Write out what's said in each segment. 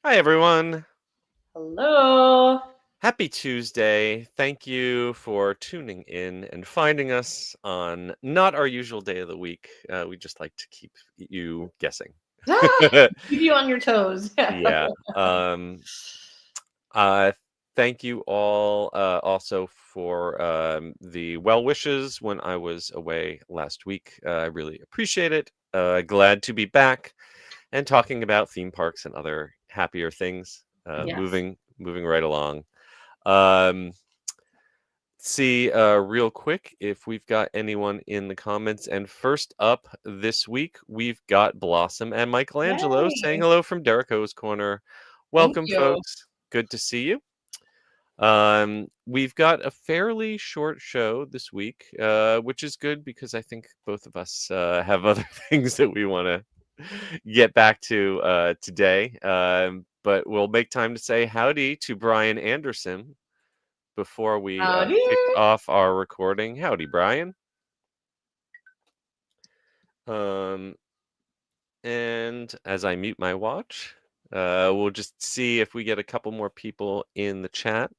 Hi, everyone. Hello. Happy Tuesday. Thank you for tuning in and finding us on not our usual day of the week. We just like to keep you guessing. Keep you on your toes. Yeah. Uh, Thank you all also for the well wishes when I was away last week. I really appreciate it. Glad to be back and talking about theme parks and other happier things. Yes. Moving right along. Um, See real quick if we've got anyone in the comments. And first up this week, we've got Blossom and Michelangelo saying Yay. hello from Derico's Corner. Thank Welcome, you. folks. Good to see you. We've got a fairly short show this week, which is good because I think both of us have other things that we want to get back to today. But we'll make time to say howdy to Brian Anderson before we Howdy. kick off our recording. Howdy, Brian. And as I mute my watch, we'll just see if we get a couple more people in the chat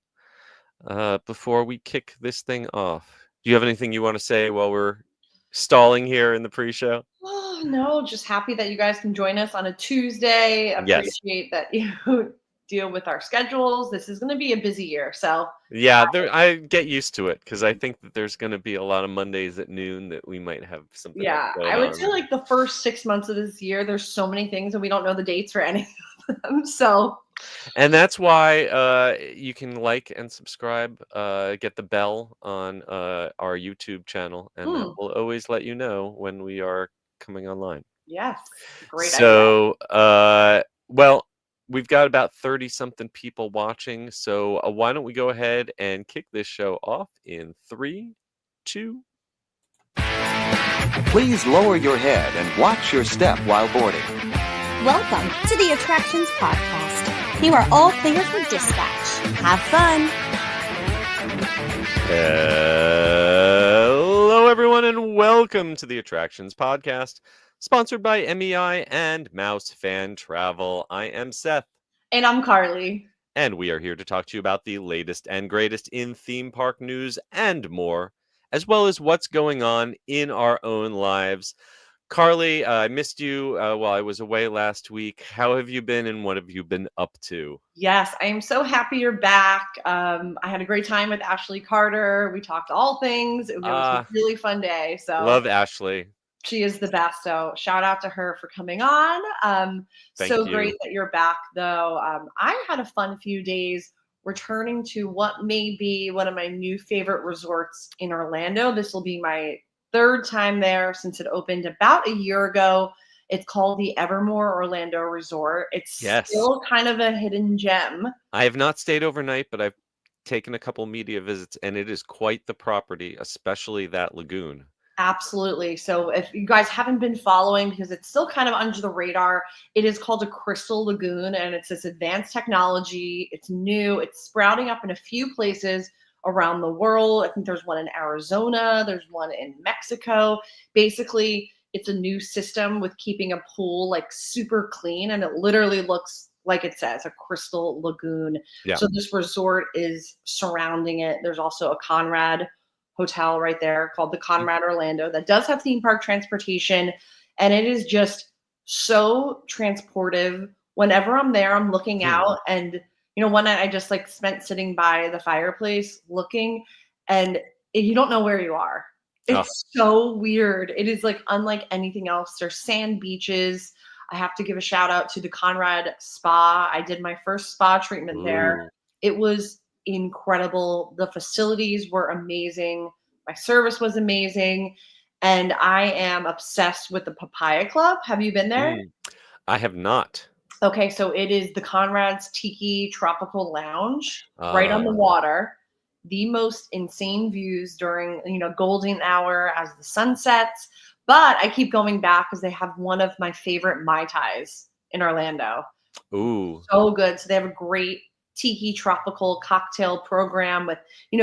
before we kick this thing off. Do you have anything you want to say while we're stalling here in the pre-show? Oh, no, just happy that you guys can join us on a Tuesday. Yes. Appreciate that you deal with our schedules. This is going to be a busy year. So, Yeah, I get used to it because I think that there's going to be a lot of Mondays at noon that we might have something else yeah, going I would say on. like the first 6 months of this year, there's so many things and we don't know the dates for any of them. So, And that's why you can like and subscribe, get the bell on our YouTube channel, and that will always let you know when we are coming online. yes, great idea. So, well, we've got about 30 something people watching. So why don't we go ahead and kick this show off in 3, 2. Please lower your head and watch your step while boarding. Welcome to the Attractions Podcast. You are all clear for dispatch. Have fun. Hello, everyone, and welcome to the Attractions Podcast, sponsored by MEI and MEI-Travel. I am Seth. And I'm Carly. And we are here to talk to you about the latest and greatest in theme park news and more, as well as what's going on in our own lives. Carly, I missed you while I was away last week. How have you been and what have you been up to? Yes, I am so happy you're back. I had a great time with Ashley Carter. We talked all things. It was a really fun day. So Love Ashley. she is the best. So shout out to her for coming on. Thank so you. great that you're back, though. I had a fun few days returning to what may be one of my new favorite resorts in Orlando. This will be my third time there since it opened about a year ago. It's called the Evermore Orlando Resort. It's still kind of a hidden gem. I have not stayed overnight, but I've taken a couple media visits, and it is quite the property, especially that lagoon. Absolutely. So if you guys haven't been following, because it's still kind of under the radar, it is called a Crystal Lagoon, and it's this advanced technology. It's new. It's sprouting up in a few places around the world. I think there's one in Arizona. There's one in Mexico. Basically, it's a new system with keeping a pool like super clean, and it literally looks like it says a crystal lagoon. Yeah. So this resort is surrounding it. There's also a Conrad hotel right there called the Conrad Orlando that does have theme park transportation, and it is just so transportive. Whenever I'm there, I'm looking out, and one night I just like spent sitting by the fireplace looking, and you don't know where you are. It's so weird. It is like unlike anything else. There's sand beaches. I have to give a shout out to the Conrad Spa. I did my first spa treatment there. It was incredible. The facilities were amazing. My service was amazing. And I am obsessed with the Papaya Club. Have you been there? I have not. Okay, so it is the Conrad's Tiki Tropical Lounge right on the water. The most insane views during, golden hour as the sun sets. But I keep going back because they have one of my favorite Mai Tais in Orlando. Ooh. So good. So they have a great tiki tropical cocktail program with,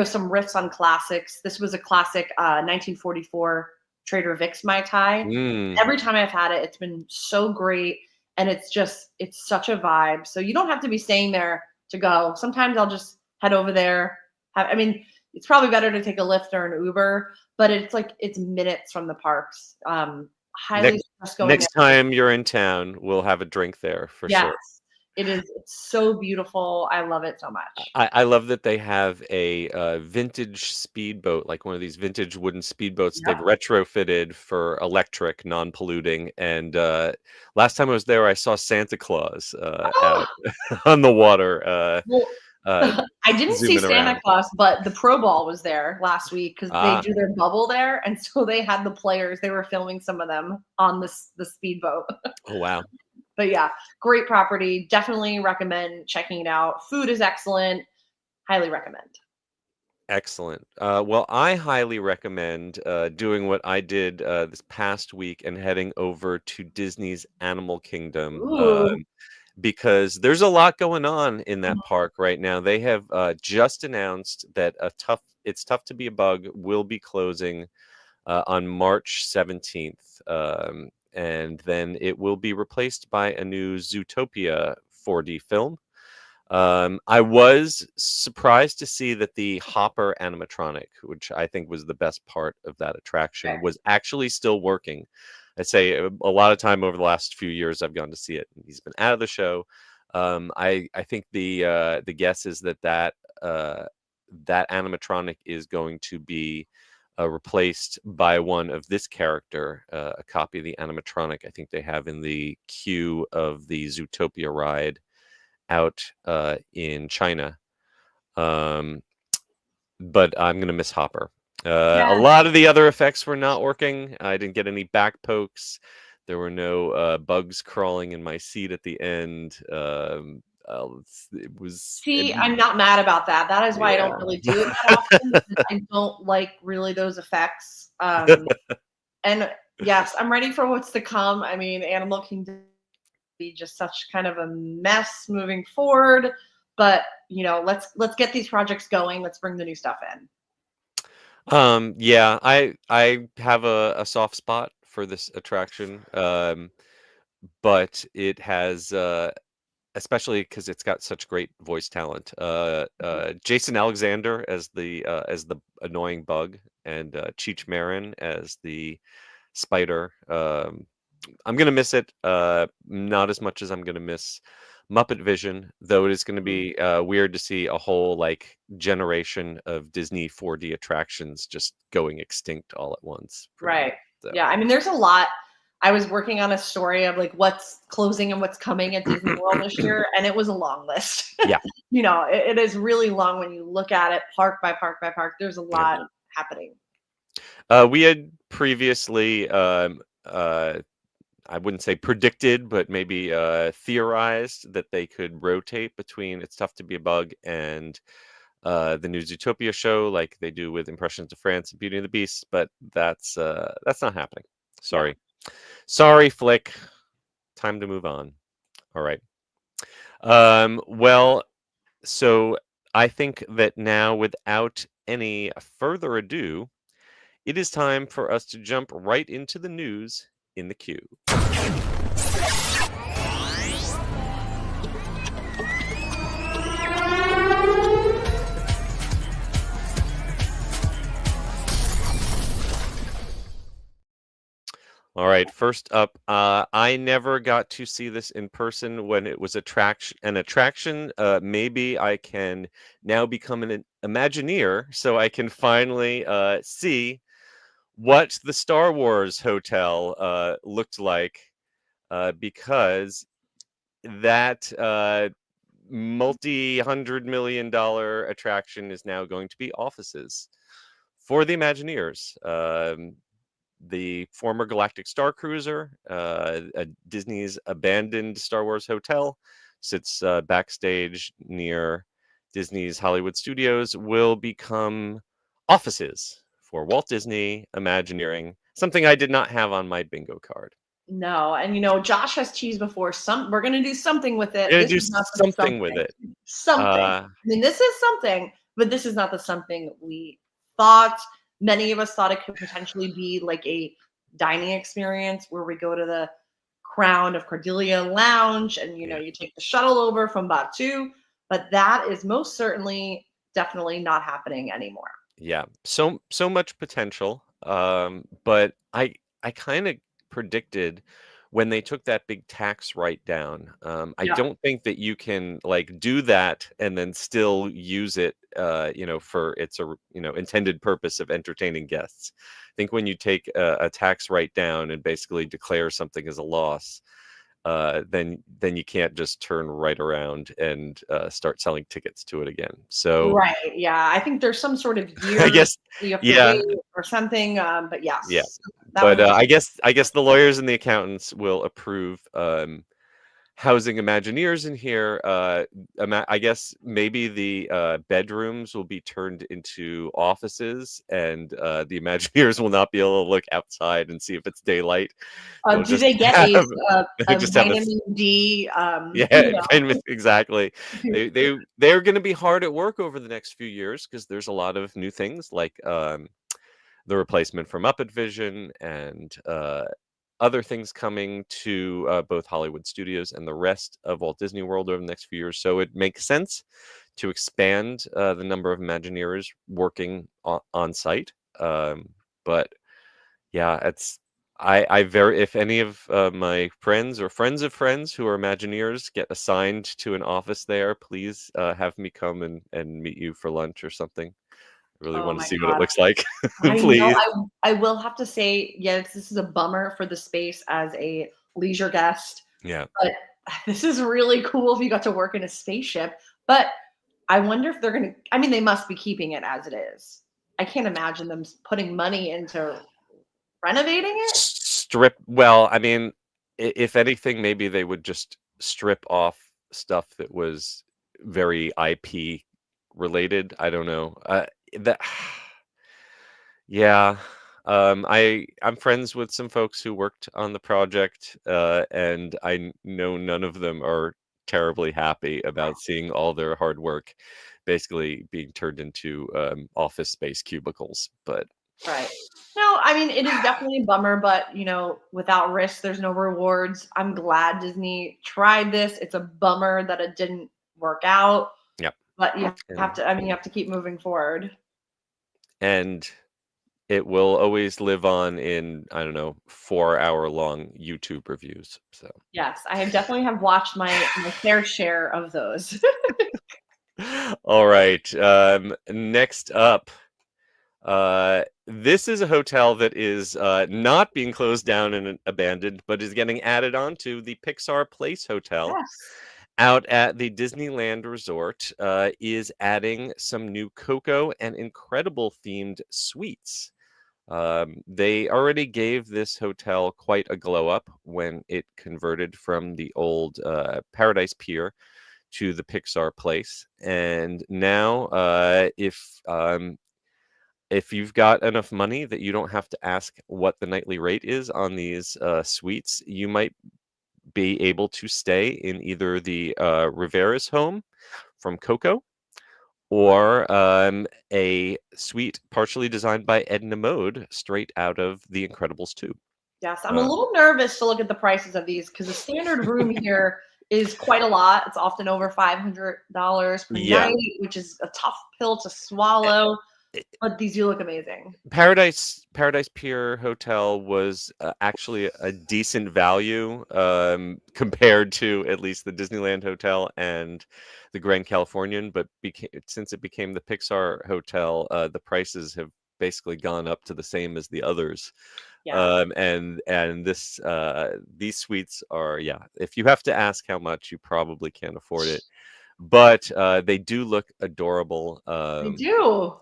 some riffs on classics. This was a classic 1944 Trader Vic's Mai Tai. Every time I've had it, it's been so great. and it's such a vibe. So you don't have to be staying there to go. Sometimes I'll just head over there. I mean, it's probably better to take a Lyft or an Uber, but it's minutes from the parks. Highly suggest going Next there. time you're in town, we'll have a drink there for Yes, sure. it's so beautiful. I love it so much. I love that they have a vintage speedboat, like one of these vintage wooden speedboats they've Yep. retrofitted for electric, non-polluting. And last time I was there, I saw Santa Claus out on the water, Well, I didn't see zooming Santa around. Claus, but the Pro Bowl was there last week because they Ah, do their bubble there, and so they had the players. They were filming some of them on the speedboat. oh wow. But yeah, great property. Definitely recommend checking it out. Food is excellent. Highly recommend. Excellent. Well, I highly recommend doing what I did this past week and heading over to Disney's Animal Kingdom. Ooh. Because there's a lot going on in that park right now. They have just announced that It's Tough to Be a Bug will be closing on March 17th. And then it will be replaced by a new Zootopia 4D film. I was surprised to see that the Hopper animatronic, which I think was the best part of that attraction, Okay. was actually still working. I'd say a lot of time over the last few years I've gone to see it. He's been out of the show. I think the guess is that animatronic is going to be replaced by one of this character, a copy of the animatronic I think they have in the queue of the Zootopia ride out in China. But I'm gonna miss Hopper. A lot of the other effects were not working. I didn't get any back pokes. There were no bugs crawling in my seat at the end. It was. See, I'm not mad about that. That is why I don't Yeah. really do it that often. Because I don't like really those effects. And yes, I'm ready for what's to come. I mean, Animal Kingdom be just such kind of a mess moving forward. But let's get these projects going. Let's bring the new stuff in. Yeah, I have a soft spot for this attraction. But it has especially because it's got such great voice talent. Jason Alexander as the annoying bug, and Cheech Marin as the spider. I'm gonna miss it. Not as much as I'm gonna miss Muppet Vision, though it is going to be weird to see a whole generation of Disney 4D attractions just going extinct all at once. Right. So. Yeah. I mean, there's a lot. I was working on a story of what's closing and what's coming at Disney World this year, and it was a long list. Yeah. It is really long when you look at it park by park by park. There's a lot happening. We had previously I wouldn't say predicted, but maybe theorized that they could rotate between It's Tough to Be a Bug and the new Zootopia show, like they do with Impressions of France and Beauty and the Beast. But that's not happening. Sorry, sorry, Flick. Time to move on. All right. Well, so I think that now, without any further ado, it is time for us to jump right into the news in the queue. All right, first up, I never got to see this in person when it was an attraction. Maybe I can now become an Imagineer so I can finally see what the Star Wars hotel looked like, because that multi-$100 million attraction is now going to be offices for the Imagineers. The former Galactic Star Cruiser, Disney's abandoned Star Wars hotel, sits backstage near Disney's Hollywood Studios, will become offices for Walt Disney Imagineering, something I did not have on my bingo card. No, and Josh has teased before. We're gonna do something with it. We're gonna This do is not something with it. Something. I mean, this is something, but this is not the something we thought. Many of us thought it could potentially be like a dining experience where we go to the Crown of Cordelia Lounge, and you know, you take the shuttle over from Batu, but that is most certainly definitely not happening anymore. Yeah, so much potential. But I kind of predicted when they took that big tax write down. I Yeah. don't think that you can like do that and then still use it, for its intended purpose of entertaining guests. I think when you take a tax write down and basically declare something as a loss, then you can't just turn right around and start selling tickets to it again. So Right. Yeah. I think there's some sort of I year guess, you have to yeah, wait or something. But yeah. yes, that But was I guess the lawyers and the accountants will approve housing Imagineers in here. I guess maybe the bedrooms will be turned into offices, and the Imagineers will not be able to look outside and see if it's daylight. They'll do just they get have a just have a vitamin D? yeah, exactly. They're going to be hard at work over the next few years because there's a lot of new things like the replacement for Muppet Vision and other things coming to both Hollywood studios and the rest of Walt Disney World over the next few years. So it makes sense to expand the number of Imagineers working on site. But yeah, I very if any of my friends or friends of friends who are Imagineers get assigned to an office there, please have me come and meet you for lunch or something. I really Oh want to my see what it God. looks like. I know. Please. I will have to say, yes, this is a bummer for the space as a leisure guest, Yeah. but this is really cool if you got to work in a spaceship. But I wonder if they're going to, I mean, they must be keeping it as it is. I can't imagine them putting money into renovating it. Well, I mean, if anything, maybe they would just strip off stuff that was very IP related. I don't know. That Yeah. I'm friends with some folks who worked on the project, and know none of them are terribly happy about seeing all their hard work basically being turned into office space cubicles. But Right. No, I mean, it is definitely a bummer, but you know, without risk, there's no rewards. I'm glad Disney tried this. It's a bummer that it didn't work out, yeah, but you have and to, I mean, you have to keep moving forward. and it will always live on in, I don't know, 4-hour long YouTube reviews. So Yes, I have definitely have watched my fair share of those. all right. Next up. This is a hotel that is not being closed down and abandoned, but is getting added on to the Pixar Place Hotel Yes. out at the Disneyland Resort. Is adding some new Coco and Incredible themed suites. They already gave this hotel quite a glow up when it converted from the old Paradise Pier to the Pixar Place, and now if you've got enough money that you don't have to ask what the nightly rate is on these suites, you might be able to stay in either the Rivera's home from Coco or a suite partially designed by Edna Mode straight out of The Incredibles 2. Yes, I'm a little nervous to look at the prices of these because the standard room here is quite a lot. It's often over $500 per Yeah. night, which is a tough pill to swallow. But these do look amazing. Paradise Pier Hotel was actually a decent value compared to at least the Disneyland Hotel and the Grand Californian, but since it became the Pixar Hotel, the prices have basically gone up to the same as the others. Yeah. And these suites are, yeah, if you have to ask how much, you probably can't afford it, but they do look adorable. They do.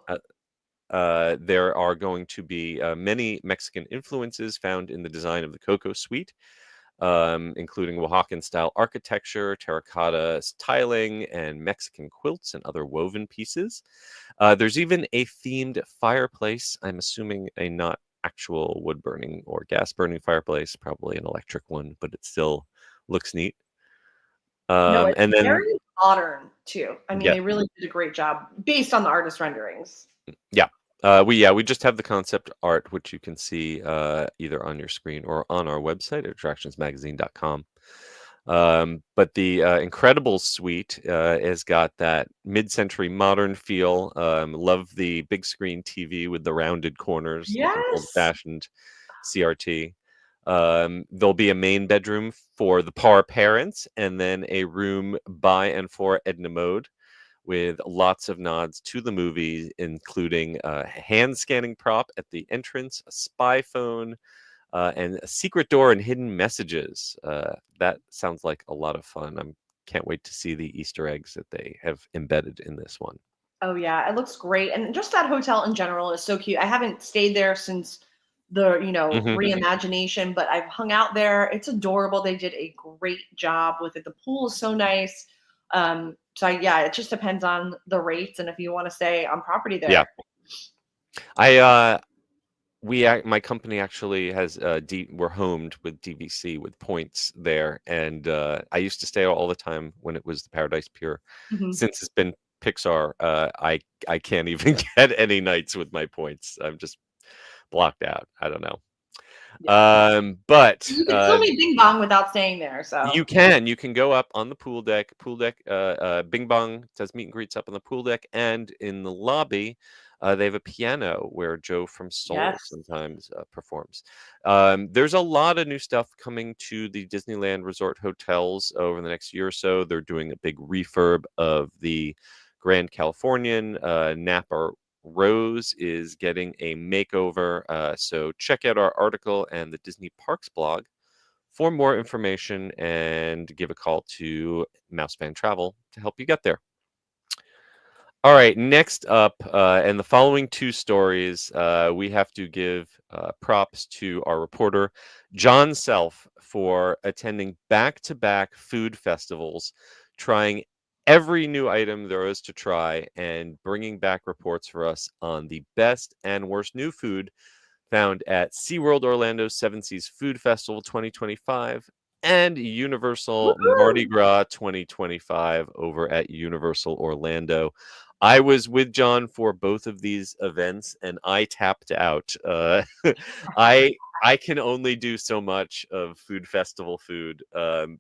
There are going to be many Mexican influences found in the design of the Coco Suite, including Oaxacan-style architecture, terracotta tiling, and Mexican quilts and other woven pieces. There's even a themed fireplace. I'm assuming a not actual wood-burning or gas-burning fireplace, probably an electric one, but it still looks neat. No, it's And then, very modern too. I mean, yeah, they really did a great job based on the artist renderings. yeah. We just have the concept art, which you can see either on your screen or on our website at attractionsmagazine.com. But the Incredibles suite has got that mid-century modern feel. Love the big screen TV with the rounded corners, like an Yes. old-fashioned CRT. There'll be a main bedroom for the Parr parents, and then a room by and for Edna Mode, with lots of nods to the movie, including a hand scanning prop at the entrance, a spy phone, and a secret door and hidden messages. That sounds like a lot of fun. Can't wait to see the Easter eggs that they have embedded in this one. Oh yeah, it looks great. And just that hotel in general is so cute. I haven't stayed there since the, Mhm. reimagination, but I've hung out there. It's adorable. They did a great job with it. The pool is so nice. Yeah, it just depends on the rates and if you want to stay on property there. Yeah. My company actually has we're homed with DVC with points there, and I used to stay all the time when it was the Paradise Pier. Mhm. Since it's been Pixar, I can't even get any nights with my points. I'm just blocked out. I don't know. But You can still be Bing Bong without staying there. So you can go up on the pool deck. Bing Bong does meet and greets up on the pool deck, and in the lobby, they have a piano where Joe from Soul Yes. sometimes performs. There's a lot of new stuff coming to the Disneyland Resort hotels over the next year or so. They're doing a big refurb of the Grand Californian. Napa Rose is getting a makeover. So check out our article and the Disney Parks blog for more information, and give a call to MEI-Travel to help you get there. All right, next up, and the following two stories, we have to give props to our reporter, John Self, for attending back-to-back food festivals, trying every new item there is to try, and bringing back reports for us on the best and worst new food found at SeaWorld Orlando's Seven Seas Food Festival 2025 and Universal Mardi Gras 2025 over at Universal Orlando. I was with John for both of these events, and I tapped out. I can only do so much of food festival food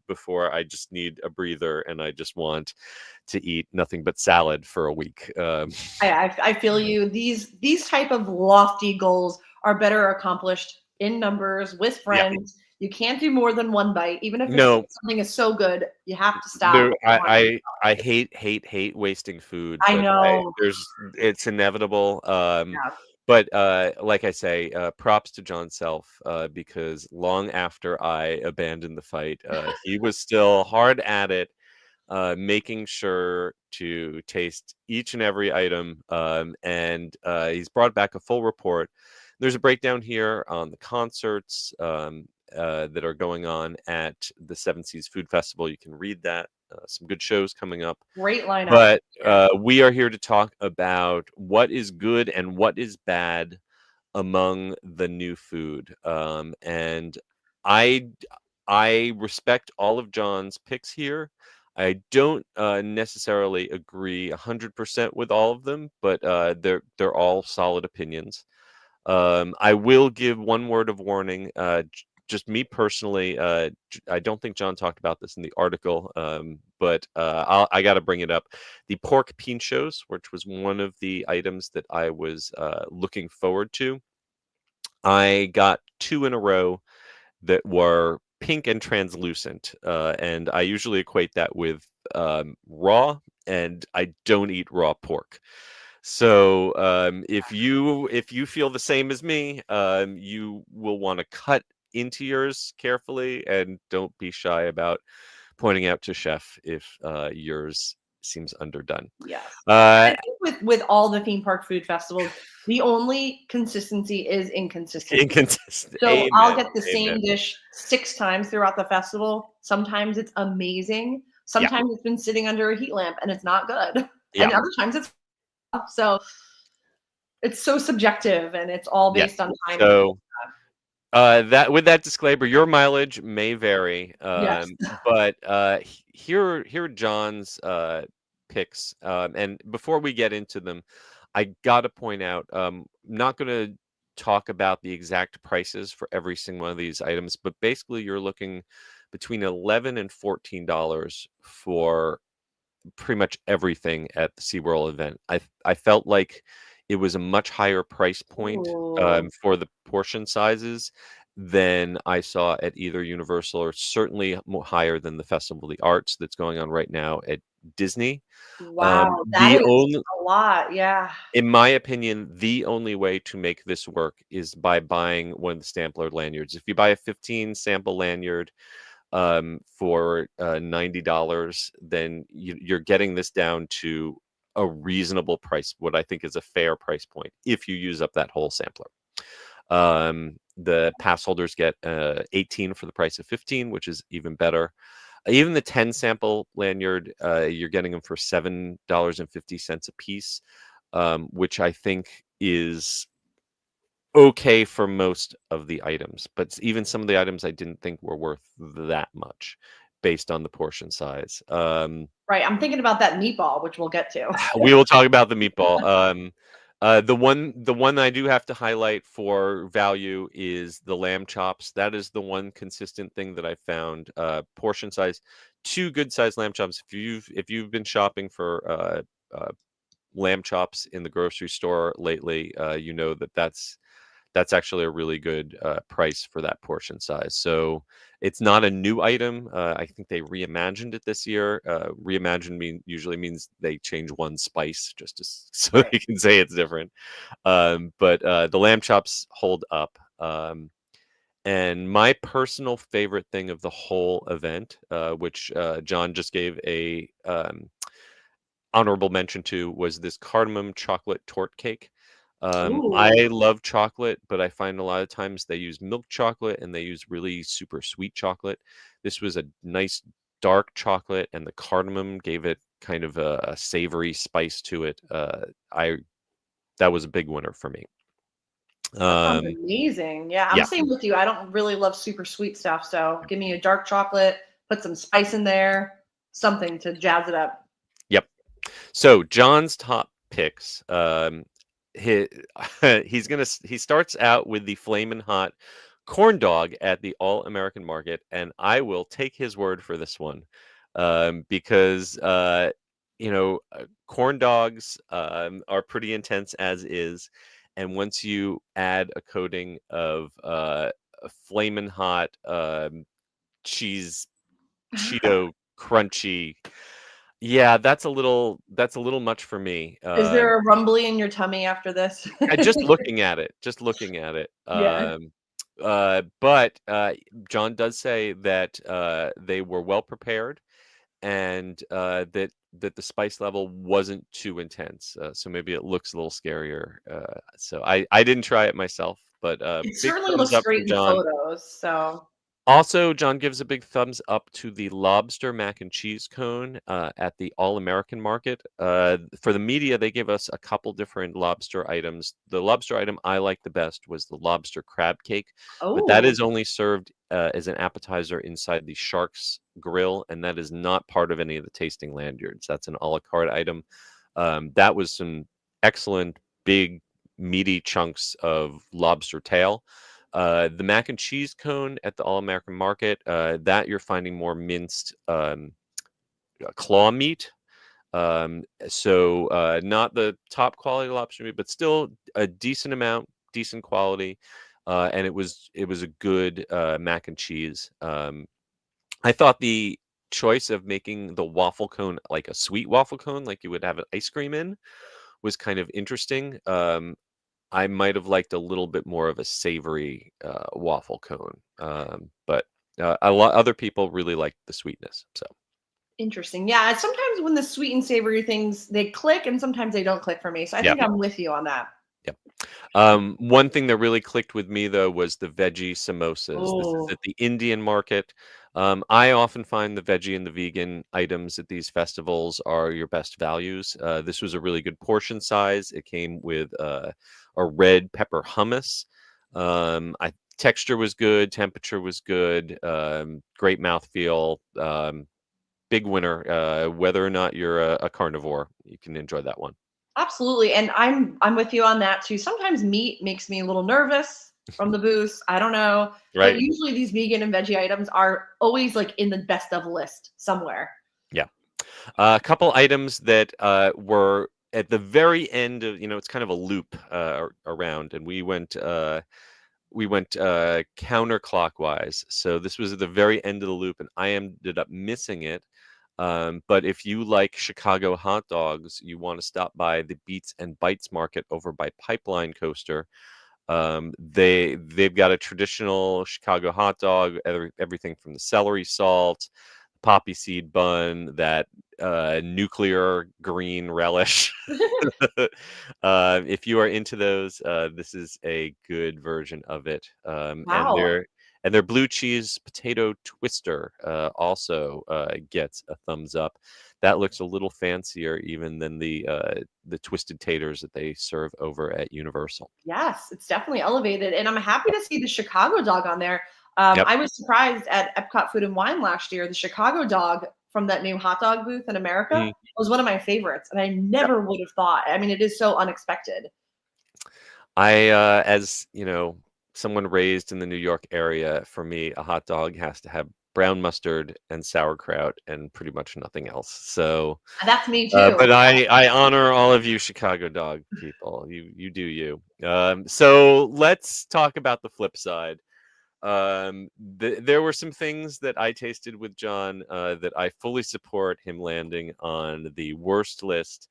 before I just need a breather, and I just want to eat nothing but salad for a week. I feel you. These type of lofty goals are better accomplished in numbers with friends. You can't do more than one bite, even if something is so good. You have to stop. I hate wasting food. I know. It's inevitable. Yeah. But like I say, props to John Self, because long after I abandoned the fight, he was still hard at it, making sure to taste each and every item. And he's brought back a full report. There's a breakdown here on the concerts that are going on at the Seven Seas Food Festival. You can read that. Some good shows coming up. Great lineup. But we are here to talk about what is good and what is bad among the new food. And I respect all of John's picks here. I don't necessarily agree 100% with all of them, but they're all solid opinions. I will give one word of warning. Just me personally, I don't think John talked about this in the article, but I got to bring it up. The pork pinchos, which was one of the items that I was looking forward to, I got two in a row that were pink and translucent, and I usually equate that with raw, and I don't eat raw pork. So if you feel the same as me, you will want to cut into yours carefully, and don't be shy about pointing out to chef if yours seems underdone. Yes. I think with all the theme park food festivals, the only consistency is inconsistency. So Amen. I'll get the same dish 6 times throughout the festival. Sometimes it's amazing. Sometimes it's been sitting under a heat lamp and it's not good. And other times it's so it's so subjective, and it's all based on timing. So that with that disclaimer, your mileage may vary. But here are John's picks. And before we get into them, I gotta point out, not gonna talk about the exact prices for every single one of these items, but basically you're looking between $11 and $14 for pretty much everything at the SeaWorld event. I felt like it was a much higher price point Ooh. for the portion sizes than I saw at either Universal, or certainly higher than the Festival of the Arts that's going on right now at Disney. Wow, that The is only a lot. Yeah. In my opinion, the only way to make this work is by buying one of the sampler lanyards. If you buy a 15 sample lanyard for $90, then you're getting this down to a reasonable price, what I think is a fair price point if you use up that whole sampler. The pass holders get 18 for the price of 15, which is even better. Even the 10 sample lanyard, you're getting them for $7.50 a piece, which I think is okay for most of the items. But even some of the items I didn't think were worth that much based on the portion size. Right. I'm thinking about that meatball, which we'll get to. We will talk about the meatball. The one I do have to highlight for value is the lamb chops. That is the one consistent thing that I found. Portion size, two good sized lamb chops. If you've been shopping for lamb chops in the grocery store lately, you know that's actually a really good price for that portion size. So it's not a new item. I think they reimagined it this year. Reimagined usually means they change one spice just to, so Right. you can say it's different. But the lamb chops hold up. And my personal favorite thing of the whole event, which John just gave a honorable mention to, was this cardamom chocolate torte cake. I Ooh. love chocolate, but I find a lot of times they use milk chocolate and they use really super sweet chocolate. This was a nice dark chocolate, and the cardamom gave it kind of a savory spice to it. I That was a big winner for me. That sounds Um, amazing. Yeah, I'm yeah, same with you. I don't really love super sweet stuff, so give me a dark chocolate, put some spice in there, something to jazz it up. yep. So John's top picks. He he starts out with the flamin' hot corn dog at the All American Market, and I will take his word for this one, because corn dogs are pretty intense as is, and once you add a coating of a flamin' hot cheese Cheeto crunchy, yeah, that's a little much for me. Is there a rumbly in your tummy after this? Just looking at it. Yeah. But John does say that they were well prepared, and that the spice level wasn't too intense. So maybe it looks a little scarier. So I didn't try it myself, but It big certainly thumbs looks up for great in John. photos, so Also, John gives a big thumbs up to the lobster mac and cheese cone at the All American Market. For the media, they gave us a couple different lobster items. The lobster item I liked the best was the lobster crab cake, but that oh, is only served as an appetizer inside the Shark's Grill, and that is not part of any of the tasting lanyards. That's an a la carte item. That was some excellent, big, meaty chunks of lobster tail. The mac and cheese cone at the All American Market, that you're finding more minced claw meat. So not the top quality lobster meat, but still a decent amount, decent quality. And it was a good mac and cheese. I thought the choice of making the waffle cone like a sweet waffle cone, like you would have an ice cream in, was kind of interesting. I might have liked a little bit more of a savory waffle cone, but a lot other people really liked the sweetness. So interesting. Yeah, sometimes when the sweet and savory things, they click and sometimes they don't click for me, so I yeah, think I'm with you on that. yeah. One thing that really clicked with me though was the veggie samosas. This is Oh, at the Indian market. I often find the veggie and the vegan items at these festivals are your best values. This was a really good portion size. It came with a red pepper hummus. Texture was good, temperature was good, great mouthfeel. Big winner. Whether or not you're a carnivore, you can enjoy that one. Absolutely, and I'm with you on that too. Sometimes meat makes me a little nervous from the booth. I don't know, but Right. usually these vegan and veggie items are always like in the best of list somewhere. Yeah. A couple items that were at the very end of, it's kind of a loop around, and we went counterclockwise. So this was at the very end of the loop, and I ended up missing it. But if you like Chicago hot dogs, you want to stop by the Beats and Bites Market over by Pipeline Coaster. They've got a traditional Chicago hot dog, everything from the celery salt, poppy seed bun, that nuclear green relish. If you are into those, this is a good version of it. And Wow. their blue cheese potato twister also gets a thumbs up. That looks a little fancier even than the twisted taters that they serve over at Universal. Yes, it's definitely elevated, and I'm happy Yep. to see the Chicago dog on there. Yep. I was surprised at Epcot Food and Wine last year. The Chicago dog from that new hot dog booth in America Mhm. was one of my favorites, and I Yep. never would have thought. I mean, it is so unexpected. As someone raised in the New York area, for me, a hot dog has to have brown mustard and sauerkraut and pretty much nothing else. So, And that's me too. but I honor all of you Chicago dog people. You do you. So let's talk about the flip side. There were some things that I tasted with John that I fully support him landing on the worst list.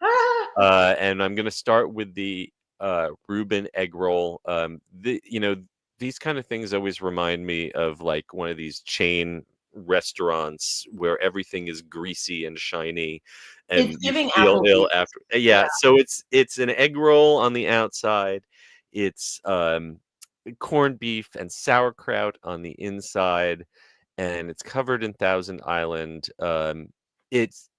And I'm going to start with the Reuben egg roll. These kind of things always remind me of like one of these chain restaurants where everything is greasy and shiny It's and you giving feel ill Applebee's. after. Yeah, so it's an egg roll on the outside. It's corned beef and sauerkraut on the inside, and it's covered in Thousand Island. It's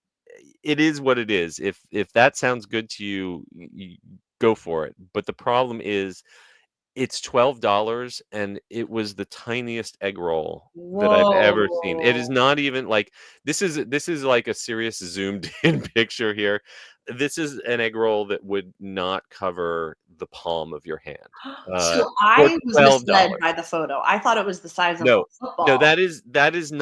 it is what it is. If that sounds good to you, go for it. But the problem is, it's $12, and it was the tiniest egg roll that I've ever seen. It is Whoa. not even like this is like a serious zoomed in picture here. This is an egg roll that would not cover the palm of your hand. So For I was misled $12. by the photo. I thought it was the size of a No, no, football. that is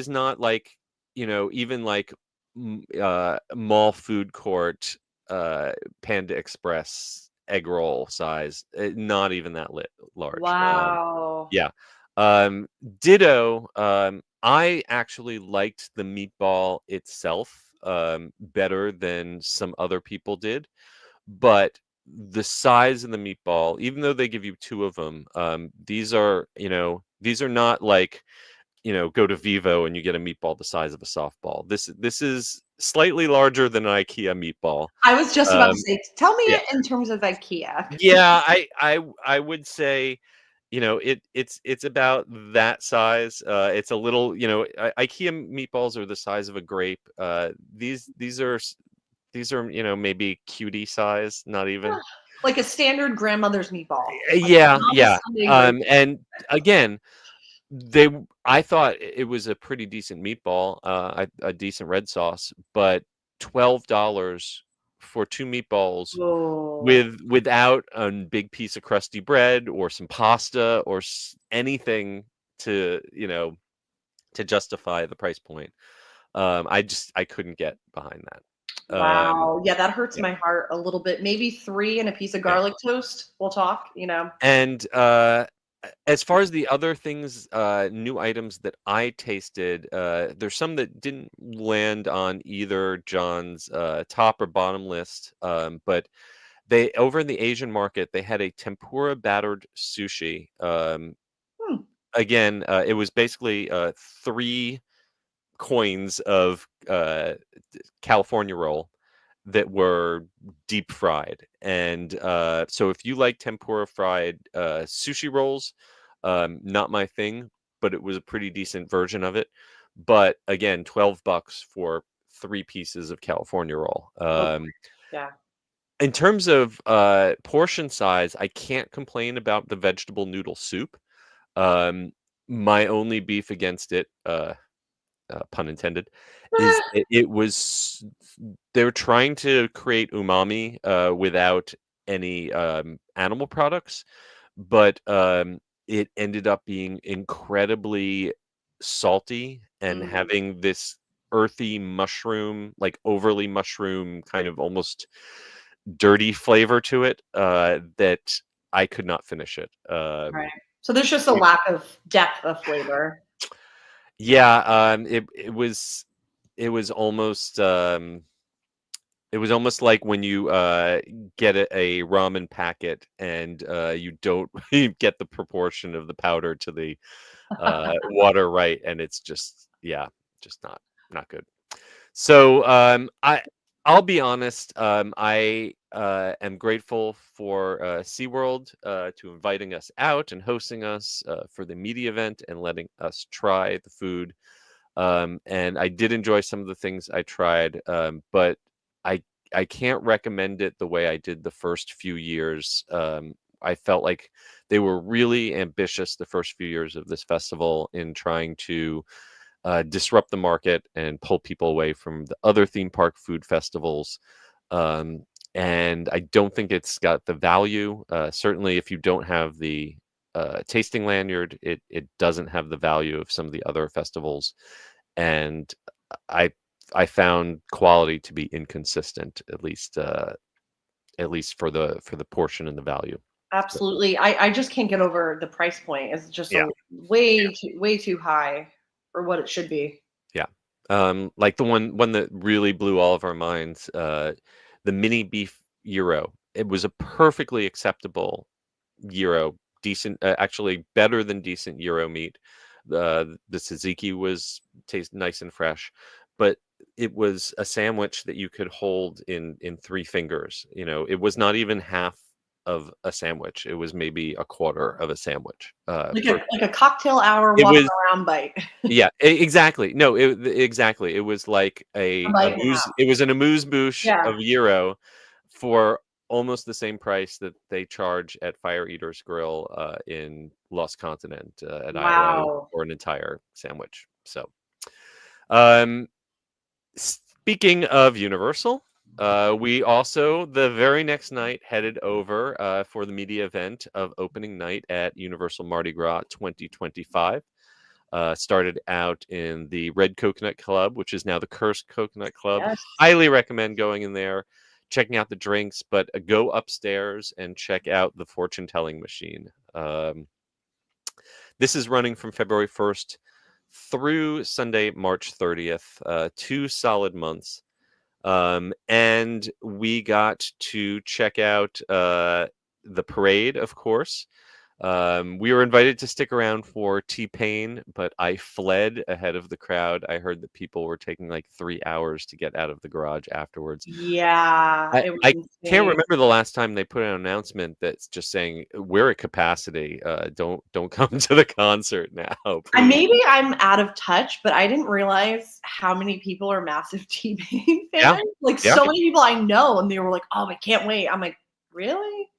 not like, even like mall food court Panda Express egg roll size. Not even that large. Wow. Yeah. Um, Ditto. I actually liked the meatball itself better than some other people did, but the size of the meatball, even though they give you two of them, these are not like, go to Vivo and you get a meatball the size of a softball. This is slightly larger than an IKEA meatball. I was just about to Um, say, tell me yeah, it in terms of IKEA. yeah. I would say, it's about that size. It's a little, IKEA meatballs are the size of a grape. These are maybe cutie size, not even. Like a standard grandmother's meatball. Like Yeah, not a yeah. Sunday roast. And again, I thought it was a pretty decent meatball, a decent red sauce, but $12 for two meatballs Oh, without a big piece of crusty bread or some pasta or anything to to justify the price point. I couldn't get behind that. wow. Yeah, that hurts Yeah, my heart a little bit. Maybe 3 and a piece of yeah. garlic toast. We'll talk. And as far as the other things, new items that I tasted, there's some that didn't land on either John's top or bottom list. But they over in the Asian market, they had a tempura battered sushi. Hmm. Again, it was basically 3 coins of California roll that were deep fried. And so if you like tempura fried sushi rolls, not my thing, but it was a pretty decent version of it. But again, $12 for 3 pieces of California roll. Okay. Yeah. In terms of portion size, I can't complain about the vegetable noodle soup. Um, my only beef against it, pun intended, is it was they were trying to create umami without any animal products, but it ended up being incredibly salty and Mm, having this earthy mushroom, like overly mushroom, kind of almost dirty flavor to it that I could not finish it. right. So there's just a lack of depth of flavor. Yeah, it was almost it was almost like when you get a ramen packet and you don't you get the proportion of the powder to the water right, and it's just just not good. So I'll be honest. I am grateful for SeaWorld to inviting us out and hosting us for the media event and letting us try the food. And I did enjoy some of the things I tried, but I I can't recommend it the way I did the first few years. I felt like they were really ambitious the first few years of this festival in trying to disrupt the market and pull people away from the other theme park food festivals. Um, and I don't think it's got the value. Certainly, if you don't have the tasting lanyard, it doesn't have the value of some of the other festivals. And I I found quality to be inconsistent, at least for the portion and the value. So, Absolutely. I just can't get over the price point. It's just yeah, a way too high for what it should be. yeah. Like the one that really blew all of our minds, the mini beef gyro. It was a perfectly acceptable gyro, decent, actually better than decent gyro meat. The tzatziki was taste nice and fresh, but it was a sandwich that you could hold in three fingers. It was not even half of a sandwich. It was maybe a quarter of a sandwich. For Like a cocktail hour it walk was around bite. yeah, exactly. No, exactly. It was like A a bite and a amuse. half. It was an amuse bouche Yeah. of gyro for almost the same price that they charge at Fire Eaters Grill in Lost Continent at ILA Wow. for an entire sandwich. So, um, speaking of Universal, we also the very next night headed over for the media event of opening night at Universal Mardi Gras 2025. Started out in the Red Coconut Club, which is now the Cursed Coconut Club. Yes. Highly recommend going in there, checking out the drinks, but go upstairs and check out the fortune telling machine. This is running from February 1st through Sunday, March 30th, 2 solid months. And we got to check out the parade, of course. We were invited to stick around for T-Pain, but I fled ahead of the crowd. I heard that people were taking like 3 hours to get out of the garage afterwards. Yeah, I, it was I can't insane. remember the last time they put an announcement that's just saying we're at capacity. Don't come to the concert now, please. Maybe I'm out of touch, but I didn't realize how many people are massive T-Pain Yeah, fans. Like yeah. so many people I know, and they were like, "Oh, I can't wait." I'm like, "Really?"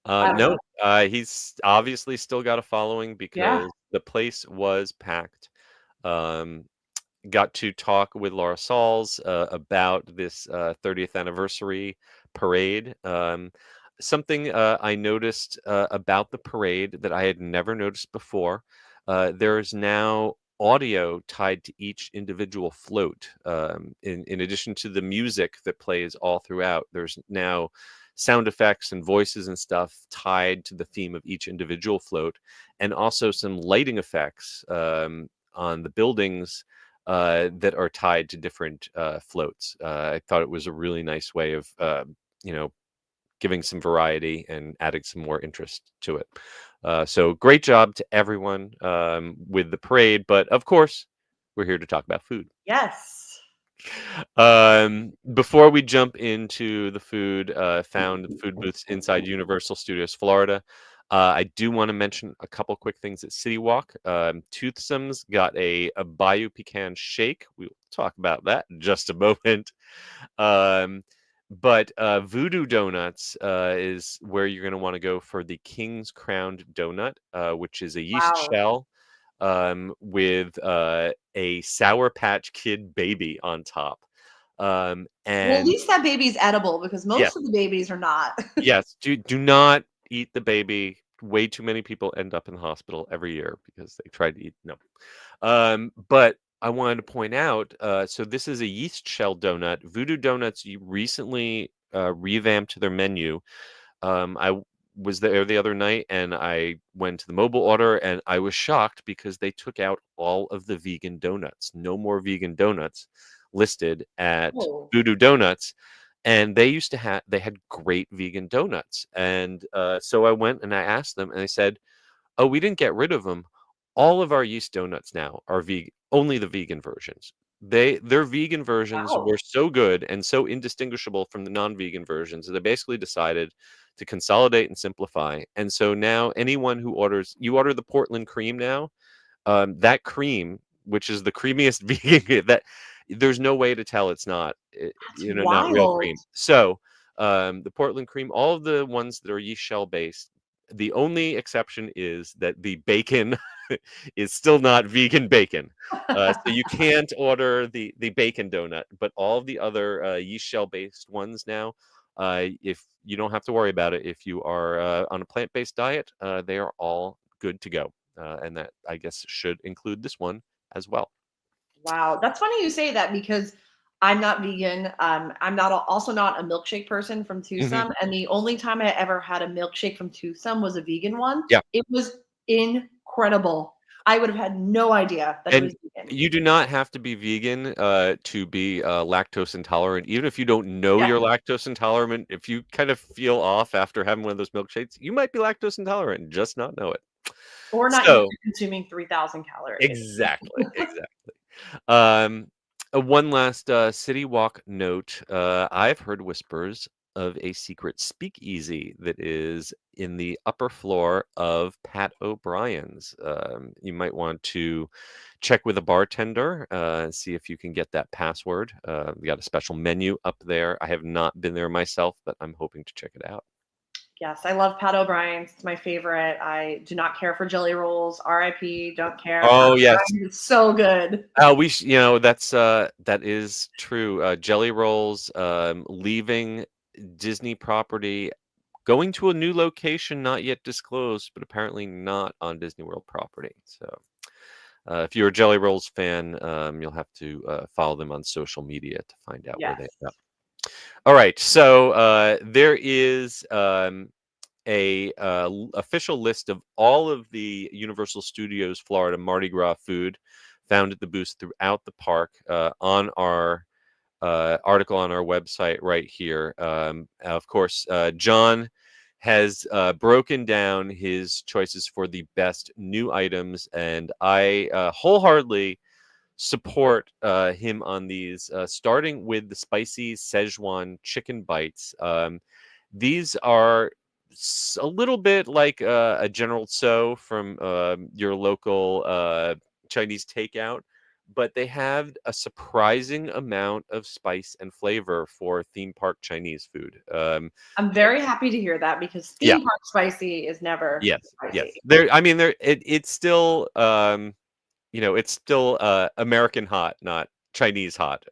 I don't know. No, he's obviously still got a following Yeah. because the place was packed. Um, got to talk with Laura Sauls about this 30th anniversary parade. Something I noticed about the parade that I had never noticed before. There is now audio tied to each individual float. In addition to the music that plays all throughout, there's now sound effects and voices and stuff tied to the theme of each individual float, and also some lighting effects on the buildings that are tied to different floats. I thought it was a really nice way of, you know, giving some variety and adding some more interest to it. So great job to everyone with the parade. But of course, we're here to talk about food. Yes. Before we jump into the food, found the food booths inside Universal Studios Florida. I do want to mention a couple quick things at City Walk. Toothsome's got a Bayou Pecan shake. We'll talk about that in just a moment. But Voodoo Donuts is where you're going to want to go for the King's Crowned Donut, which is a yeast Wow. shell with a Sour Patch Kid baby on top. Well, at And least that baby's edible because yes, most of the babies are not. yes, do not eat the baby. Way too many people end up in the hospital every year because they tried to eat. No. But I wanted to point out, so this is a yeast shell donut. Voodoo Donuts recently revamped their menu. I was there the other night and I went to the mobile order and I was shocked because they took out all of the vegan donuts. No more vegan donuts listed at Oh, Voodoo Donuts. And they had great vegan donuts. And so I went and I asked them and they said, "Oh, we didn't get rid of them. All of our yeast donuts now are vegan, only the vegan versions. Their vegan versions wow. were so good and so indistinguishable from the non-vegan versions that they basically decided to consolidate and simplify. And so now anyone who you order the Portland cream now, that cream, which is the creamiest vegan that there's no way to tell it's not, That's not real wild. cream. So the Portland cream, all of the ones that are yeast shell based, the only exception is that the bacon is still not vegan bacon. So you can't order the bacon donut, but all of the other yeast shell based ones now, if you don't have to worry about it, if you are on a plant based diet, they are all good to go. And that I guess should include this one as well. Wow, that's funny you say that because I'm not vegan. I'm not also not a milkshake person from Mhm. Tucson, and the only time I ever had a milkshake from Tucson was a vegan one. Yeah. It was incredible. I would have had no idea that it And was vegan. you do not have to be vegan to be lactose intolerant. Even if you don't know Yeah, you're lactose intolerant, if you kind of feel off after having one of those milkshakes, you might be lactose intolerant and just not know it. or not used So to consuming 3,000 calories. exactly, exactly. Um, one last city walk note. I've heard whispers of a secret speakeasy that is in the upper floor of Pat O'Brien's. You might want to check with a bartender and see if you can get that password. We got a special menu up there. I have not been there myself, but I'm hoping to check it out. Yes, I love Pat O'Brien's. It's my favorite. I do not care for jelly rolls. RIP, don't care. Pat Oh yes. O'Brien's is so good. That is true. Jelly Rolls leaving Disney property, going to a new location not yet disclosed, but apparently not on Disney World property. So, if you're a Jelly Rolls fan, you'll have to follow them on social media to find out where they Yes. end up. All right, so there is official list of all of the Universal Studios Florida Mardi Gras food found at the booths throughout the park on our article on our website right here. Of course, John has broken down his choices for the best new items, and I wholeheartedly support him on these, starting with the spicy Szechuan chicken bites. These are a little bit like a General Tso from your local Chinese takeout, but they have a surprising amount of spice and flavor for theme park Chinese food. I'm very happy to hear that because Yeah, theme park spicy is never yes, yes. spicy. I mean, it's still, it's still American hot, not Chinese hot.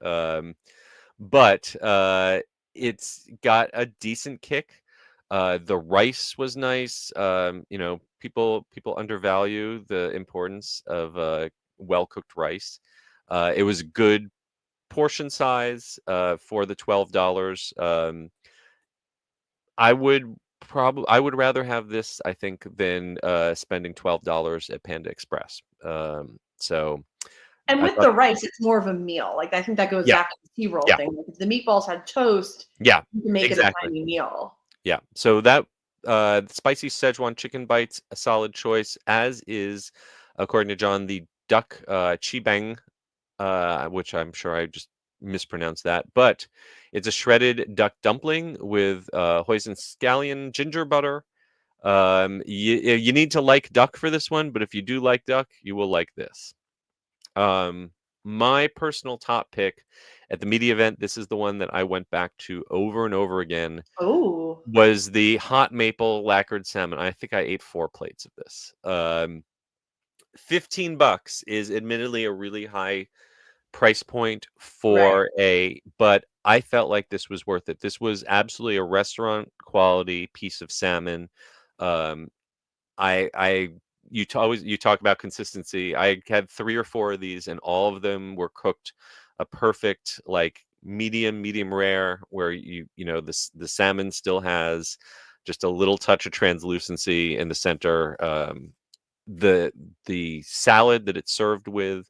But it's got a decent kick. The rice was nice. People undervalue the importance of well cooked rice. It was good portion size for the $12. I would rather have this, I think, than spending $12 at Panda Express. So And I with thought, the rice, it's more of a meal. Like I think that goes yeah, back to the SeaWorld yeah, thing. Like if the meatballs had toast, yeah, you can make it a exactly. tiny meal. Yeah. So that spicy Szechuan chicken bites, a solid choice, as is, according to John, the duck chibang, which I'm sure I just mispronounced that, but it's a shredded duck dumpling with hoisin scallion ginger butter. You need to like duck for this one, but if you do like duck, you will like this. My personal top pick at the media event, this is the one that I went back to over and over again, Oh, was the hot maple lacquered salmon. I think I ate 4 plates of this. $15 is admittedly a really high price point Right. but I felt like this was worth it. This was absolutely a restaurant quality piece of salmon. Um, I always you talk about consistency. I had 3 or 4 of these, and all of them were cooked a perfect, like, medium rare, where the salmon still has just a little touch of translucency in the center. The salad that it's served with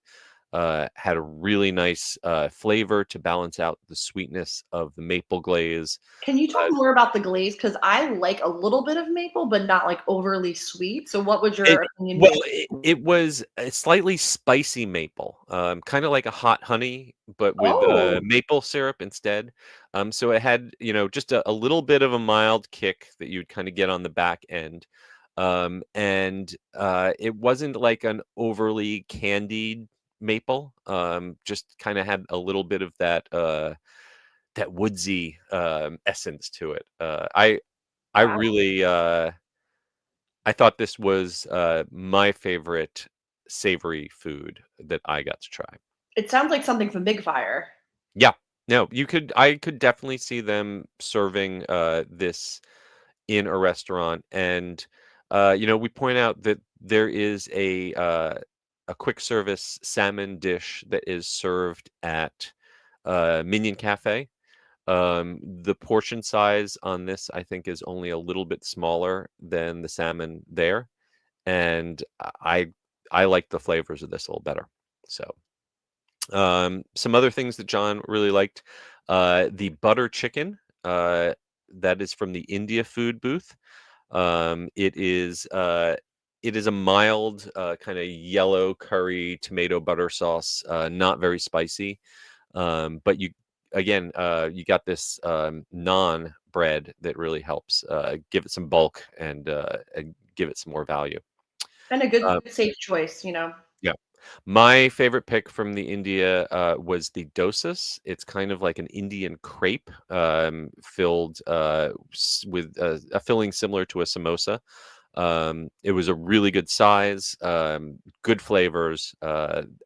had a really nice flavor to balance out the sweetness of the maple glaze. Can you talk Uh, more about the glaze? Because I like a little bit of maple, but not like overly sweet. So what would it your opinion well, be? it was a slightly spicy maple, kind of like a hot honey, but with Oh, maple syrup instead. So it had, just a little bit of a mild kick that you'd kind of get on the back end. And it wasn't like an overly candied maple. Just kind of had a little bit of that woodsy essence to it. I wow. really I thought this was my favorite savory food that I got to try. It sounds like something from Big Fire. Yeah, no, I could definitely see them serving this in a restaurant, and we point out that there is a quick service salmon dish that is served at Minion Cafe. The portion size on this, I think, is only a little bit smaller than the salmon there, and I like the flavors of this a little better. So, some other things that John really liked, the butter chicken, that is from the India food booth. It is a mild, kind of yellow curry tomato butter sauce, not very spicy. But you got this naan bread that really helps give it some bulk and give it some more value. And a good Uh, safe choice, you know. yeah. My favorite pick from the India was the dosas. It's kind of like an Indian crepe, filled with a filling similar to a samosa. It was a really good size, good flavors,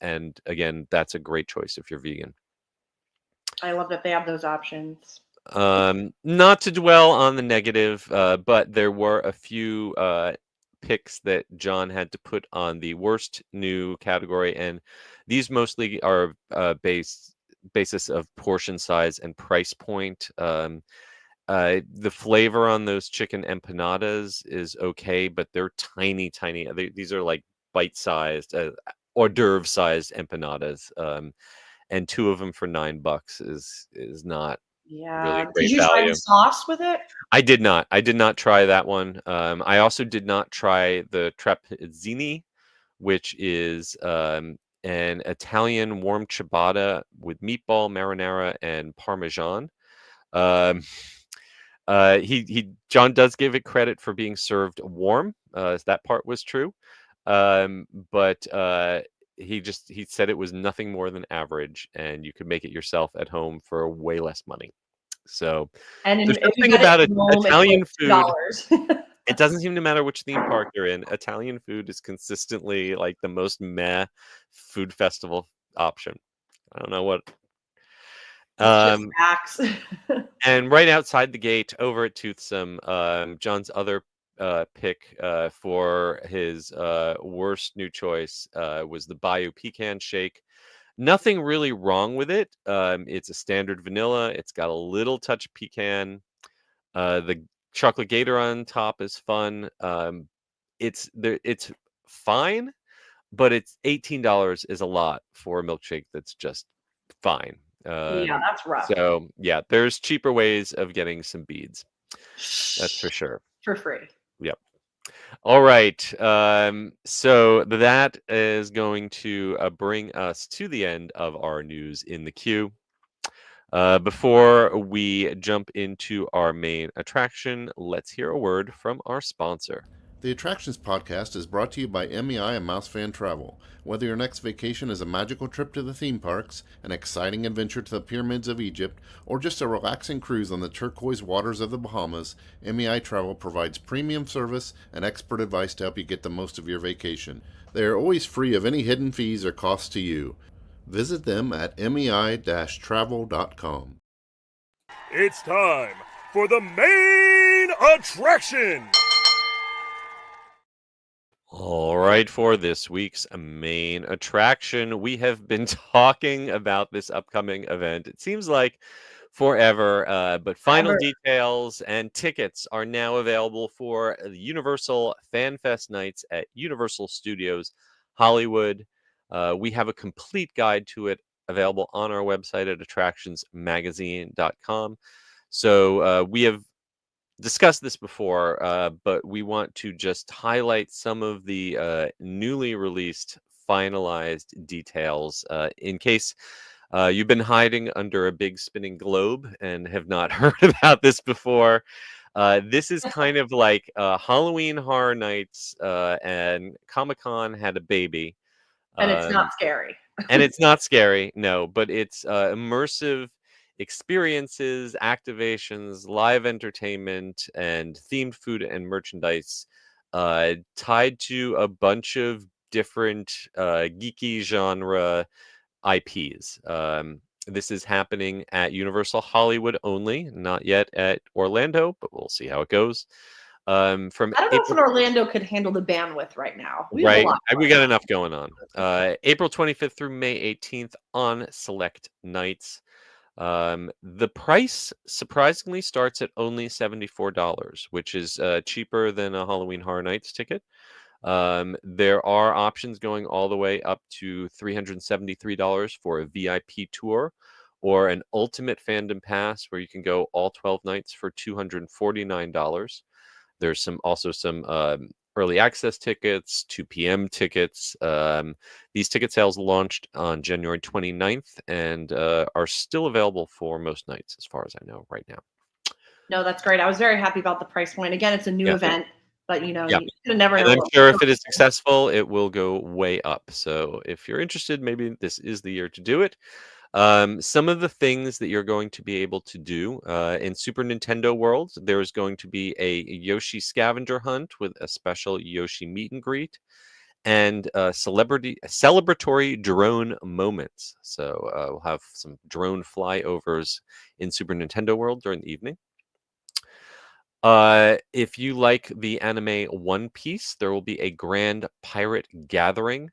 and again, that's a great choice if you're vegan. I love that they have those options. Not to dwell on the negative, but there were a few picks that John had to put on the worst new category, and these mostly are basis of portion size and price point. The flavor on those chicken empanadas is okay, but they're tiny, tiny. These are like bite-sized, hors d'oeuvre-sized empanadas, and 2 of them for $9 is not really Yeah. Did great you try the value. sauce with it? I did not. I did not try that one. I also did not try the trapezzini, which is an Italian warm ciabatta with meatball, marinara, and parmesan. Um, he John does give it credit for being served warm. So that part was true. But he said it was nothing more than average, and you could make it yourself at home for way less money. So And there's if you something get it about it. from home, it's like Italian food. $2. It doesn't seem to matter which theme park you're in. Italian food is consistently like the most meh food festival option. I don't know what. It's just Um, facts. and right outside the gate, over at Toothsome, John's other pick for his worst new choice was the Bayou Pecan Shake. Nothing really wrong with it. It's a standard vanilla. It's got a little touch of pecan. The chocolate gator on top is fun. It's fine, but it's $18 is a lot for a milkshake that's just fine. Yeah, that's rough. So yeah, there's cheaper ways of getting some beads. That's for sure. For free. Yep. All right. So that is going to bring us to the end of our news in the queue. Before we jump into our main attraction, let's hear a word from our sponsor. The Attractions Podcast is brought to you by MEI and MEI-Travel. Whether your next vacation is a magical trip to the theme parks, an exciting adventure to the pyramids of Egypt, or just a relaxing cruise on the turquoise waters of the Bahamas, MEI-Travel provides premium service and expert advice to help you get the most of your vacation. They are always free of any hidden fees or costs to you. Visit them at MEI-Travel.com. It's time for the main attraction. All right, for this week's main attraction, we have been talking about this upcoming event. It seems like forever, but final Forever. details and tickets are now available for the Universal Fan Fest nights at Universal Studios Hollywood. We have a complete guide to it available on our website at attractionsmagazine.com. So we have discussed this before, but we want to just highlight some of the newly released finalized details in case you've been hiding under a big spinning globe and have not heard about this before. This is kind of like Halloween Horror Nights and Comic-Con had a baby. And it's not scary. And it's not scary, no, but it's immersive experiences, activations, live entertainment, and themed food and merchandise tied to a bunch of different geeky genre IPs. This is happening at Universal Hollywood only, not yet at Orlando, but we'll see how it goes. From I don't know if April an Orlando could handle the bandwidth right now. We have a Right. lot We going got on. enough going on. April 25th through May 18th on select nights. The price surprisingly starts at only $74, which is cheaper than a Halloween Horror Nights ticket. There are options going all the way up to $373 for a VIP tour or an Ultimate Fandom Pass where you can go all 12 nights for $249. There's also some early access tickets, 2 p.m. tickets. These ticket sales launched on January 29th and are still available for most nights, as far as I know right now. No, that's great. I was very happy about the price point. Again, it's a new Yeah. event, but you Yeah. could never And know I'm what sure was if it is going successful, it will go way up. So if you're interested, maybe this is the year to do it. Some of the things that you're going to be able to do in Super Nintendo World, there is going to be a Yoshi scavenger hunt with a special Yoshi meet and greet and celebratory drone moments. So we'll have some drone flyovers in Super Nintendo World during the evening. If you like the anime One Piece, there will be a grand pirate gathering.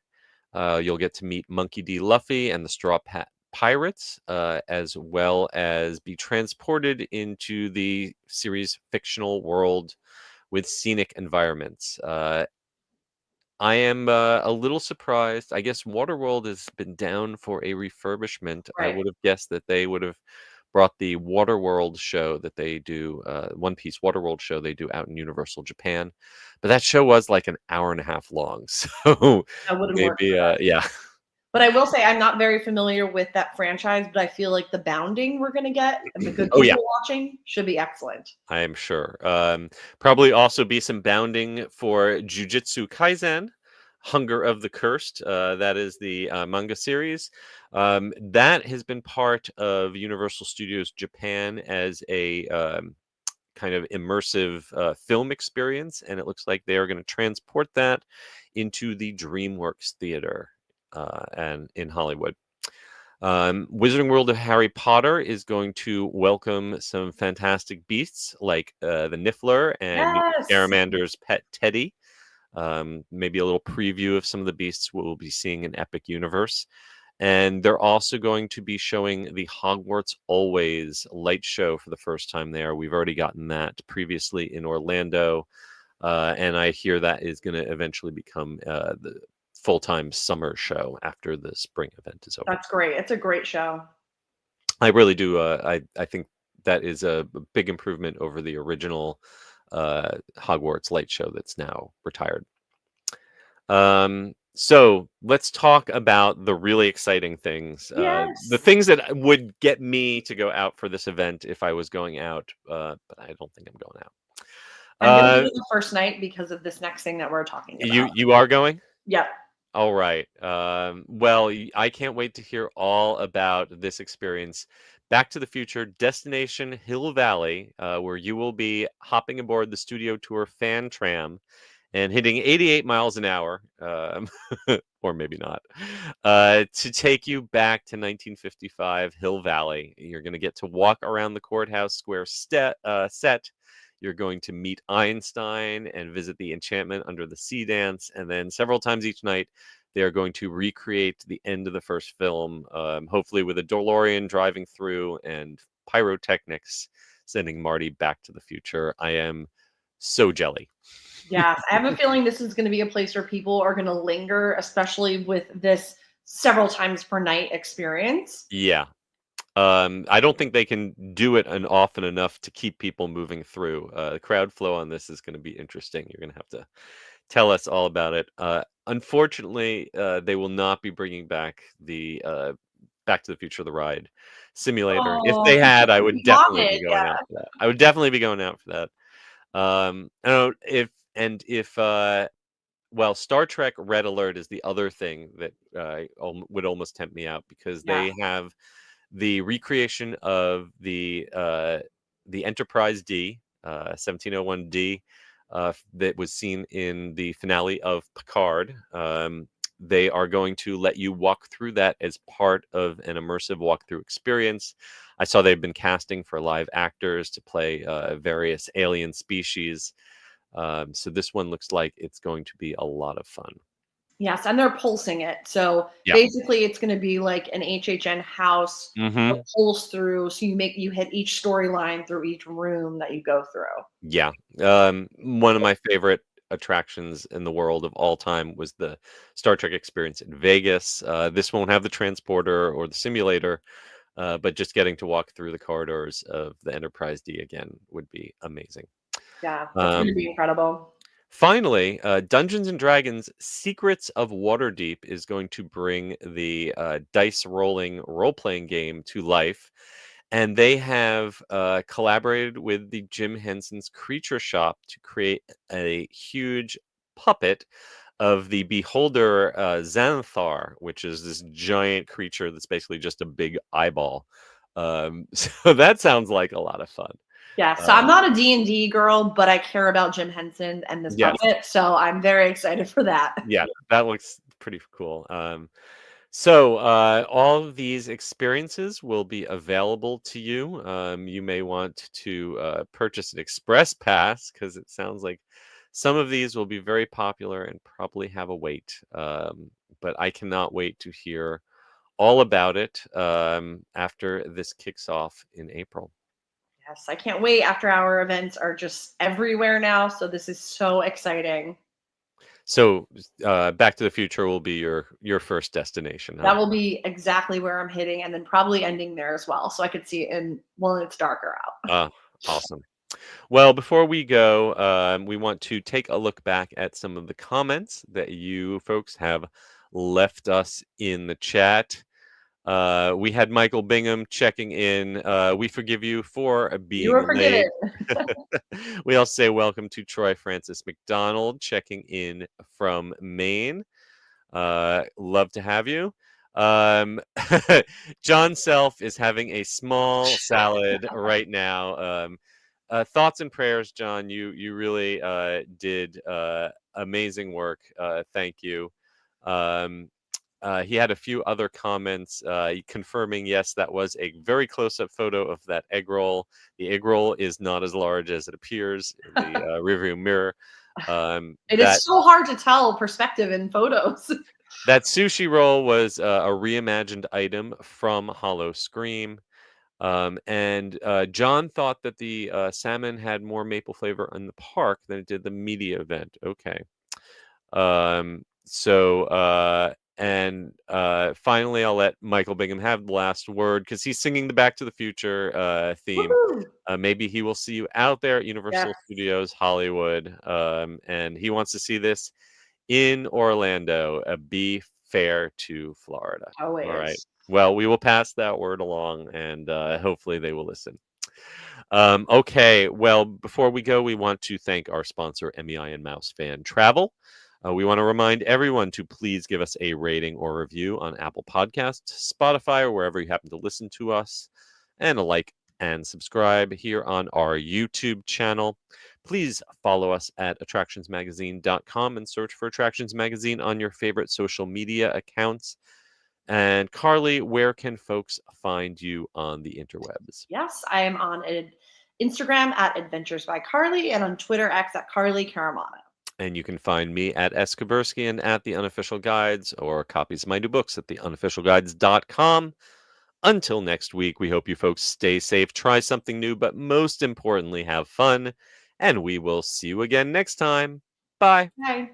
You'll get to meet Monkey D. Luffy and the Straw Hat Pirates, as well as be transported into the series' fictional world with scenic environments. I am a little surprised. I guess Waterworld has been down for a refurbishment. I Right. would have guessed that they would have brought the Waterworld show that they do, One Piece Waterworld show they do out in Universal Japan. But that show was like an hour and a half long. So That wouldn't work maybe, for them. yeah. But I will say I'm not very familiar with that franchise, but I feel like the bounding we're going to get and the good Oh, yeah. people watching should be excellent. I am sure. Probably also be some bounding for Jujutsu Kaisen, Hunger of the Cursed. That is the manga series. That has been part of Universal Studios Japan as a kind of immersive film experience, and it looks like they are going to transport that into the DreamWorks Theater and in Hollywood. Wizarding World of Harry Potter is going to welcome some fantastic beasts like the Niffler and Yes. Scaramander's pet Teddy. Maybe a little preview of some of the beasts we'll be seeing in Epic Universe. And they're also going to be showing the Hogwarts Always light show for the first time there. We've already gotten that previously in Orlando. And I hear that is going to eventually become the full-time summer show after the spring event is over. That's great. It's a great show. I really do. I think that is a big improvement over the original Hogwarts light show that's now retired. So let's talk about the really exciting things. Yes. The things that would get me to go out for this event if I was going out, but I don't think I'm going out. I'm going to do the first night because of this next thing that we're talking about. You are going? Yep. All right. Well, I can't wait to hear all about this experience. Back to the Future, Destination Hill Valley, where you will be hopping aboard the Studio Tour Fan Tram and hitting 88 miles an hour, or maybe not, to take you back to 1955 Hill Valley. You're going to get to walk around the courthouse square set. You're going to meet Einstein and visit the Enchantment Under the Sea dance. And then several times each night, they are going to recreate the end of the first film, hopefully with a DeLorean driving through and pyrotechnics sending Marty back to the future. I am so jelly. Yes, I have a feeling this is going to be a place where people are going to linger, especially with this several times per night experience. Yeah. I don't think they can do it often enough to keep people moving through. The crowd flow on this is going to be interesting. You're going to have to tell us all about it. Unfortunately, they will not be bringing back the Back to the Future, the ride simulator. If Oh, they had, I would we definitely wanted, be going out for that. I would definitely be going out for that. I don't know if well, Star Trek Red Alert is the other thing that would almost tempt me out, because Yeah. they have the recreation of the Enterprise D, 1701D, that was seen in the finale of Picard. They are going to let you walk through that as part of an immersive walkthrough experience. I saw they've been casting for live actors to play various alien species. So this one looks like it's going to be a lot of fun. Yes, and they're pulsing it. So Yeah. basically it's going to be like an HHN house Mm-hmm. that pulls through. So you hit each storyline through each room that you go through. Yeah. One of my favorite attractions in the world of all time was the Star Trek experience in Vegas. This won't have the transporter or the simulator, but just getting to walk through the corridors of the Enterprise D again would be amazing. Yeah, it's going to be incredible. Finally, Dungeons and Dragons Secrets of Waterdeep is going to bring the dice rolling role-playing game to life. And they have collaborated with the Jim Henson's Creature Shop to create a huge puppet of the Beholder Xanathar, which is this giant creature that's basically just a big eyeball. So that sounds like a lot of fun. Yeah, so I'm not a D&D girl, but I care about Jim Henson and this Yes. puppet, so I'm very excited for that. Yeah, that looks pretty cool. So all of these experiences will be available to you. You may want to purchase an express pass, because it sounds like some of these will be very popular and probably have a wait. But I cannot wait to hear all about it after this kicks off in April. Yes, I can't wait. After hour events are just everywhere now, so this is so exciting. So Back to the Future will be your first destination, huh? That will be exactly where I'm hitting, and then probably ending there as well, so I could see it when it's darker out. Awesome. Well, before we go, we want to take a look back at some of the comments that you folks have left us in the chat. We had Michael Bingham checking in. We forgive you for being You were late. forgiven. We also say welcome to Troy Francis McDonald checking in from Maine. Love to have you. John Self is having a small salad right now. Thoughts and prayers, John. You really did amazing work. Thank you. He had a few other comments confirming, yes, that was a very close-up photo of that egg roll. The egg roll is not as large as it appears in the rearview mirror. It is so hard to tell perspective in photos. That sushi roll was a reimagined item from Hollow Scream. And John thought that the salmon had more maple flavor in the park than it did the media event. Okay. Finally, I'll let Michael Bingham have the last word, because he's singing the Back to the Future theme. Maybe he will see you out there at Universal Studios Hollywood, and he wants to see this in Orlando. Be fair to Florida. Always. All right. Well, we will pass that word along, and hopefully they will listen. Okay. Well, before we go, we want to thank our sponsor, MEI and Mouse Fan Travel. We want to remind everyone to please give us a rating or review on Apple Podcasts, Spotify, or wherever you happen to listen to us, and a like and subscribe here on our YouTube channel. Please follow us at attractionsmagazine.com and search for Attractions Magazine on your favorite social media accounts. And Carly, where can folks find you on the interwebs? Yes, I am on Instagram at Adventures by Carly and on Twitter X at Carly Caramano. And you can find me at Eskaberski and at The Unofficial Guides, or copies of my new books at theunofficialguides.com. Until next week, we hope you folks stay safe, try something new, but most importantly, have fun. And we will see you again next time. Bye. Bye.